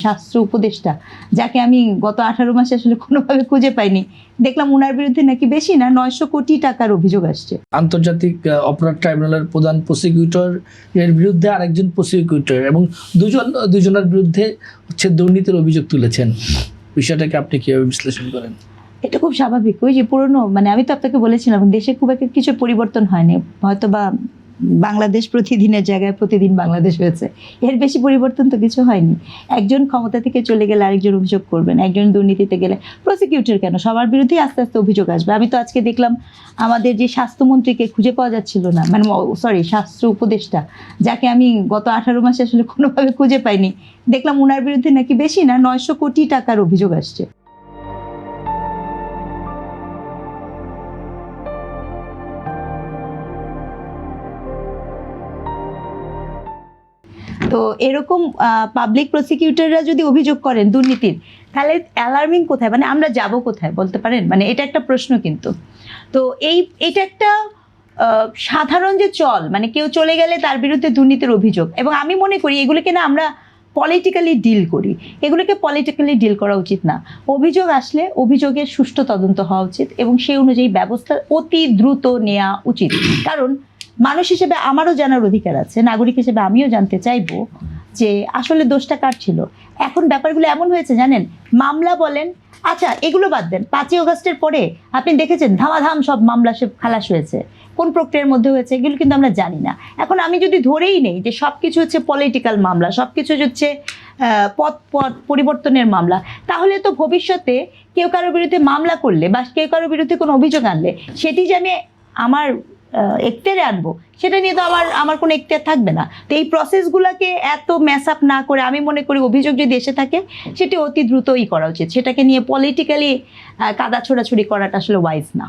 শাস্ত্র উপদেষ্টা, যাকে আমি গত 18 মাসে আসলে কোনোভাবে খুঁজে পাইনি, দেখলাম ওনার বিরুদ্ধে নাকি বেশি না 900 কোটি টাকার অভিযোগ আসছে। আন্তর্জাতিক অপরাধ ট্রাইব্যুনালের প্রধান প্রসিকিউটর এর বিরুদ্ধে আরেকজন প্রসিকিউটর এবং দুজনের বিরুদ্ধে হচ্ছে দুর্নীতির অভিযোগ তুলেছেন। বিষয়টাকে আপনি কিভাবে বিশ্লেষণ করেন? এটা খুব স্বাভাবিক। ওই যে পুরনো, মানে আমি তো আপনাকে বলেছিলাম দেশে খুব একটা কিছু পরিবর্তন হয়নি, হয়তো বা বাংলাদেশ প্রতিদিনের জায়গায় প্রতিদিন বাংলাদেশ হয়েছে, এর বেশি পরিবর্তন তো কিছু হয়নি। একজন ক্ষমতা থেকে চলে গেলে আরেকজন অভিযোগ করবেন, একজন দুর্নীতিতে গেলে প্রসিকিউটর কেন, সবার বিরুদ্ধেই আস্তে আস্তে অভিযোগ আসবে। আমি তো আজকে দেখলাম আমাদের যে স্বাস্থ্যমন্ত্রীকে খুঁজে পাওয়া যাচ্ছিল না, মানে সরি স্বাস্থ্য উপদেষ্টা, যাকে আমি গত 18 মাসে আসলে কোনোভাবে খুঁজে পাইনি, দেখলাম ওনার বিরুদ্ধে নাকি বেশি না 900 কোটি টাকার অভিযোগ আসছে। তো এরকম পাবলিক প্রসিকিউটররা যদি অভিযোগ করেন দুর্নীতির, তাহলে অ্যালার্মিং কোথায়, মানে আমরা যাব কোথায় বলতে পারেন? মানে এটা একটা প্রশ্ন কিন্তু। তো এটা একটা সাধারণ যে চল, মানে কেউ চলে গেলে তার বিরুদ্ধে দুর্নীতির অভিযোগ, এবং আমি মনে করি এগুলোকে না আমরা পলিটিক্যালি ডিল করি, এগুলোকে পলিটিক্যালি ডিল করা উচিত না। অভিযোগ আসলে অভিযোগের সুষ্ঠু তদন্ত হওয়া উচিত এবং সেই অনুযায়ী ব্যবস্থা অতি দ্রুত নেওয়া উচিত। কারণ মানুষ হিসেবে আমারও জানার অধিকার আছে, নাগরিক হিসেবে আমিও জানতে চাইবো যে আসলে দোষটা কার ছিল। এখন ব্যাপারগুলো এমন হয়েছে জানেন, মামলা বলেন, আচ্ছা এগুলো বাদ দেন, 5ই আগস্টের পরে আপনি দেখেছেন ধামাধাম সব মামলা সে খালাস হয়েছে, কোন প্রক্রিয়ার মধ্যে হয়েছে এগুলো কিন্তু আমরা জানি না। এখন আমি যদি ধরেই নেই যে সব কিছু হচ্ছে পলিটিক্যাল মামলা, সব কিছু হচ্ছে পথ পরিবর্তনের মামলা, তাহলে তো ভবিষ্যতে কেউ কারোর বিরুদ্ধে মামলা করলে বা কেউ কারোর বিরুদ্ধে কোনো অভিযোগ আনলে সেটি যে আমি আমার এখতিয়ারে আনবো, সেটা নিয়ে তো আমার কোনো এখতিয়ার থাকবে না। তো এই প্রসেসগুলোকে এত ম্যাস আপ না করে আমি মনে করি অভিযোগ যদি এসে থাকে সেটি অতি দ্রুতই করা উচিত, সেটাকে নিয়ে পলিটিক্যালি কাদা ছোড়াছুড়ি করাটা আসলে ওয়াইজ না।